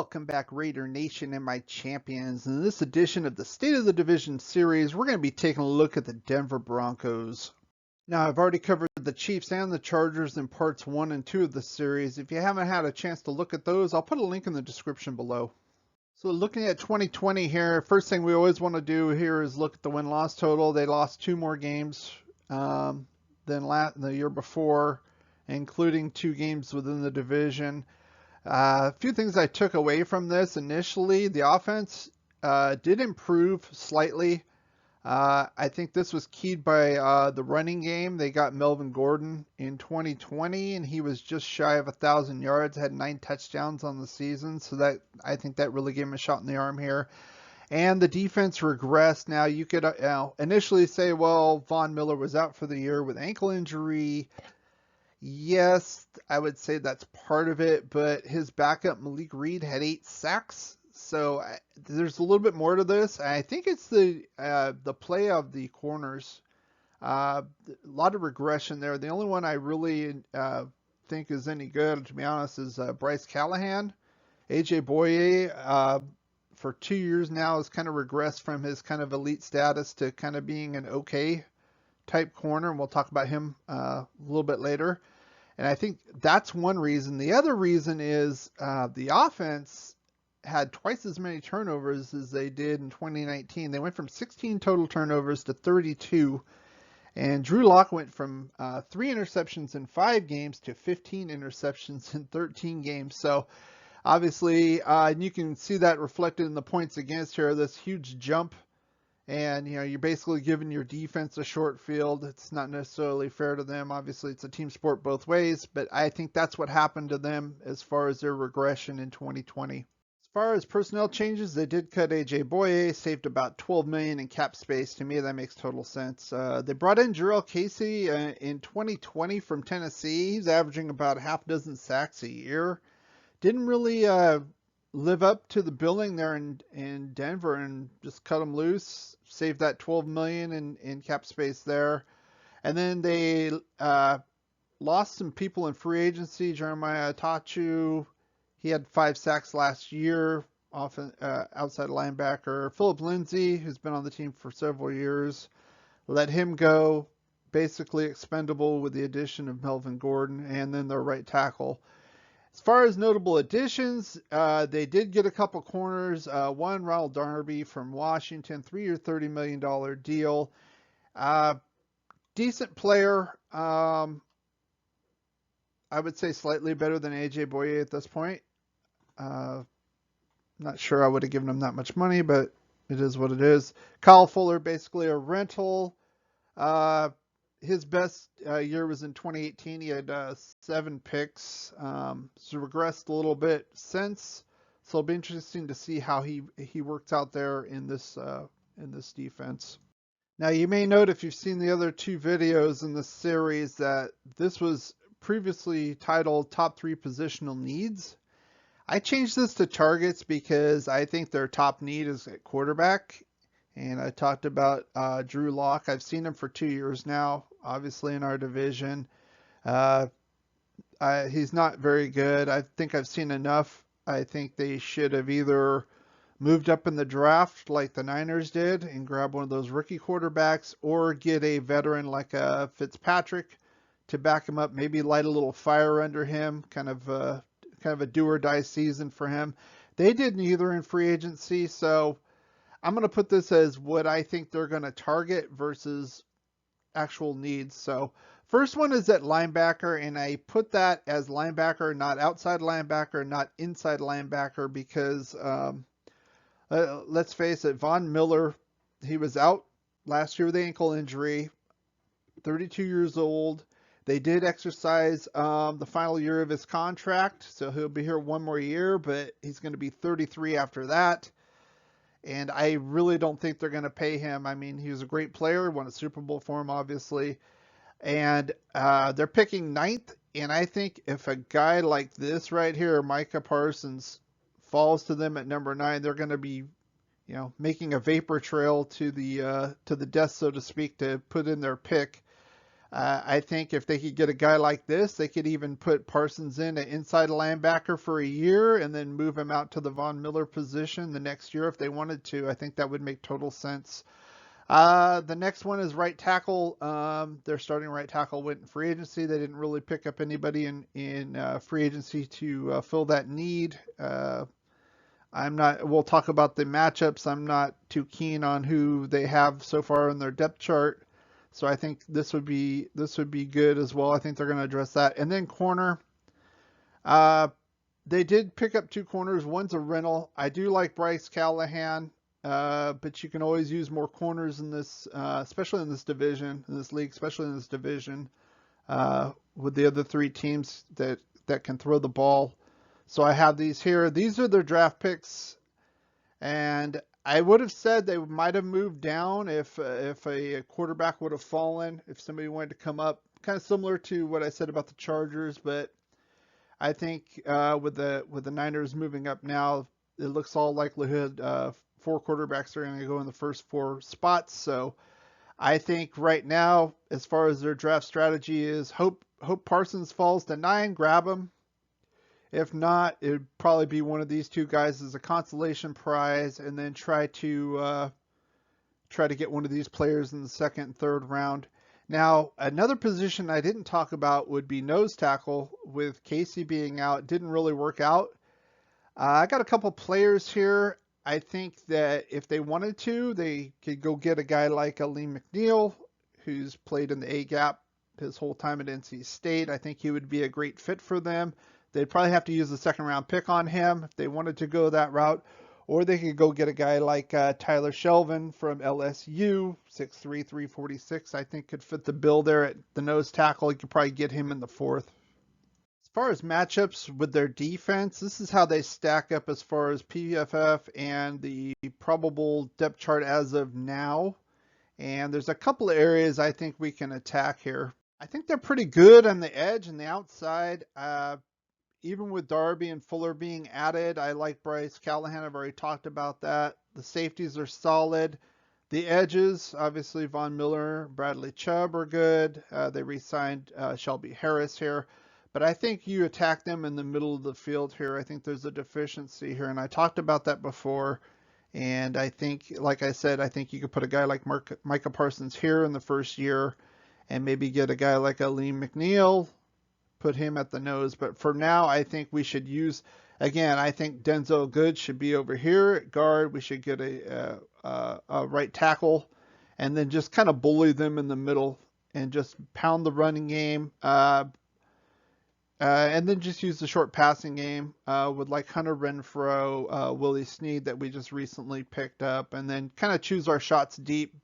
Welcome back, Raider Nation and my champions. In this edition of the State of the Division series, we're going to be taking a look at the Denver Broncos. Now, I've already covered the Chiefs and the Chargers in parts 1 and 2 of the series. If you haven't had a chance to look at those, I'll put a link in the description below. So looking at 2020 here, first thing we always want to do here is look at the win-loss total. They lost 2 more games than the year before, including 2 games within the division. A few things I took away from this initially. The offense did improve slightly. I think this was keyed by the running game. They got Melvin Gordon in 2020, and he was just shy of 1,000 yards, had 9 touchdowns on the season. So I think that really gave him a shot in the arm here. And the defense regressed. Now you could initially say, well, Von Miller was out for the year with ankle injury. Yes, I would say that's part of it, but his backup, Malik Reed, had 8 sacks. So there's a little bit more to this. I think it's the play of the corners. A lot of regression there. The only one I really think is any good, to be honest, is Bryce Callahan. AJ Boye, for 2 years now, has kind of regressed from his kind of elite status to kind of being an okay type corner, and we'll talk about him a little bit later. And I think that's one reason. The other reason is the offense had twice as many turnovers as they did in 2019. They went from 16 total turnovers to 32. And Drew Lock went from 3 interceptions in 5 games to 15 interceptions in 13 games. So obviously, and you can see that reflected in the points against here, this huge jump. And, you're basically giving your defense a short field. It's not necessarily fair to them. Obviously, it's a team sport both ways, but I think that's what happened to them as far as their regression in 2020. As far as personnel changes, they did cut AJ Boye, saved about $12 million in cap space. To me, that makes total sense. They brought in Jarrell Casey in 2020 from Tennessee. He's averaging about a half dozen sacks a year. Didn't really live up to the billing there in Denver and just cut him loose, saved that $12 million in cap space there. And then they lost some people in free agency. Jeremiah Tachu, he had 5 sacks last year, often outside linebacker. Philip Lindsay, who's been on the team for several years, let him go, basically expendable with the addition of Melvin Gordon, and then their right tackle. As far as notable additions, they did get a couple corners. One, Ronald Darby from Washington, 3-year, $30 million deal. Decent player. I would say slightly better than AJ Boye at this point. Not sure I would have given him that much money, but it is what it is. Kyle Fuller, basically a rental. His best year was in 2018. He had 7 picks. So regressed a little bit since. So it'll be interesting to see how he works out there in this defense. Now you may note, if you've seen the other 2 videos in this series, that this was previously titled Top 3 Positional Needs. I changed this to targets because I think their top need is at quarterback. And I talked about Drew Lock. I've seen him for 2 years now, obviously in our division. He's not very good. I think I've seen enough. I think they should have either moved up in the draft like the Niners did and grab one of those rookie quarterbacks, or get a veteran like a Fitzpatrick to back him up, maybe light a little fire under him, kind of a do or die season for him. They did neither in free agency, so I'm going to put this as what I think they're going to target versus actual needs. So first one is at linebacker, and I put that as linebacker, not outside linebacker, not inside linebacker, because let's face it, Von Miller, he was out last year with the ankle injury, 32 years old. They did exercise the final year of his contract, so he'll be here 1 more year, but he's going to be 33 after that. And I really don't think they're going to pay him. I mean, he was a great player, won a Super Bowl for him, obviously. And they're picking 9th. And I think if a guy like this right here, Micah Parsons, falls to them at number 9, they're going to be, making a vapor trail to the death, so to speak, to put in their pick. I think if they could get a guy like this, they could even put Parsons in an inside linebacker for a year and then move him out to the Von Miller position the next year if they wanted to. I think that would make total sense. The next one is right tackle. Their starting right tackle went in free agency. They didn't really pick up anybody in free agency to fill that need. We'll talk about the matchups. I'm not too keen on who they have so far in their depth chart. So I think this would be good as well. I think they're going to address that. And then corner. They did pick up 2 corners. One's a rental. I do like Bryce Callahan, but you can always use more corners in this, especially in this division, in this league, especially in this division, with the other 3 teams that can throw the ball. So I have these here. These are their draft picks, and I would have said they might have moved down if a quarterback would have fallen, if somebody wanted to come up. Kind of similar to what I said about the Chargers, but I think with the Niners moving up now, it looks all likelihood 4 quarterbacks are going to go in the first 4 spots. So I think right now, as far as their draft strategy is, hope Parsons falls to 9, grab him. If not, it would probably be one of these 2 guys as a consolation prize, and then try to get one of these players in the 2nd and 3rd round. Now, another position I didn't talk about would be nose tackle. With Casey being out, it didn't really work out. I got a couple players here. I think that if they wanted to, they could go get a guy like Aleem McNeil, who's played in the A-gap his whole time at NC State. I think he would be a great fit for them. They'd probably have to use a 2nd round pick on him if they wanted to go that route. Or they could go get a guy like Tyler Shelvin from LSU, 6'3", 346. I think could fit the bill there at the nose tackle. You could probably get him in the 4th. As far as matchups with their defense, this is how they stack up as far as PFF and the probable depth chart as of now. And there's a couple of areas I think we can attack here. I think they're pretty good on the edge and the outside. Even with Darby and Fuller being added, I like Bryce Callahan. I've already talked about that. The safeties are solid. The edges, obviously Von Miller, Bradley Chubb are good. They re-signed Shelby Harris here. But I think you attack them in the middle of the field here. I think there's a deficiency here, and I talked about that before. And I think, like I said, I think you could put a guy like Micah Parsons here in the first year and maybe get a guy like Aleem McNeil, put him at the nose. But for now, I think we should use, again, I think Denzel Good should be over here at guard. We should get a right tackle and then just kind of bully them in the middle and just pound the running game. And then just use the short passing game with like Hunter Renfrow, Willie Snead that we just recently picked up, and then kind of choose our shots deep,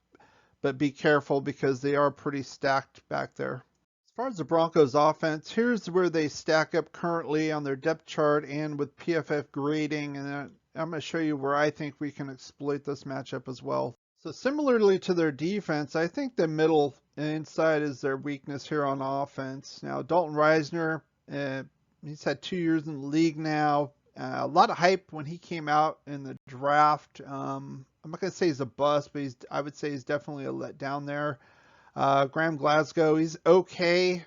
but be careful because they are pretty stacked back there. As far as the Broncos offense, here's where they stack up currently on their depth chart and with PFF grading, and I'm going to show you where I think we can exploit this matchup as well. So similarly to their defense, I think the middle and inside is their weakness here on offense. Now, Dalton Reisner, he's had 2 years in the league now. A lot of hype when he came out in the draft. I'm not going to say he's a bust, but I would say he's definitely a letdown there. Graham Glasgow, he's okay.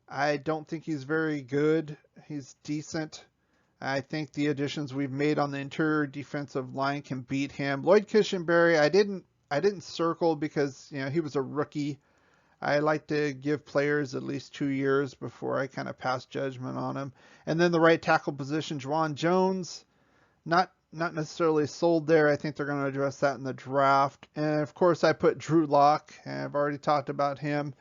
I don't think he's very good. He's decent. I think the additions we've made on the interior defensive line can beat him. Lloyd Cushenberry, I didn't circle because he was a rookie. I like to give players at least 2 years before I kind of pass judgment on them. And then the right tackle position, Juwan Jones, not necessarily sold there. I think they're going to address that in the draft. And of course, I put Drew Lock. I've already talked about him.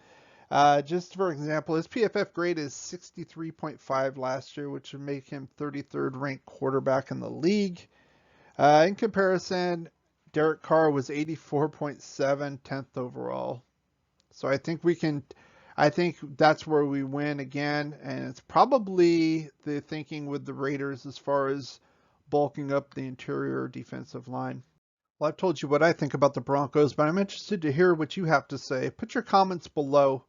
Just for example, his PFF grade is 63.5 last year, which would make him 33rd ranked quarterback in the league. In comparison, Derek Carr was 84.7, 10th overall. So I think that's where we win again, and it's probably the thinking with the Raiders as far as bulking up the interior defensive line. Well, I've told you what I think about the Broncos, but I'm interested to hear what you have to say. Put your comments below.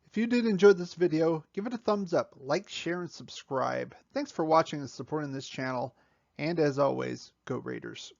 If you did enjoy this video, give it a thumbs up, like, share, and subscribe. Thanks for watching and supporting this channel, and as always, go Raiders.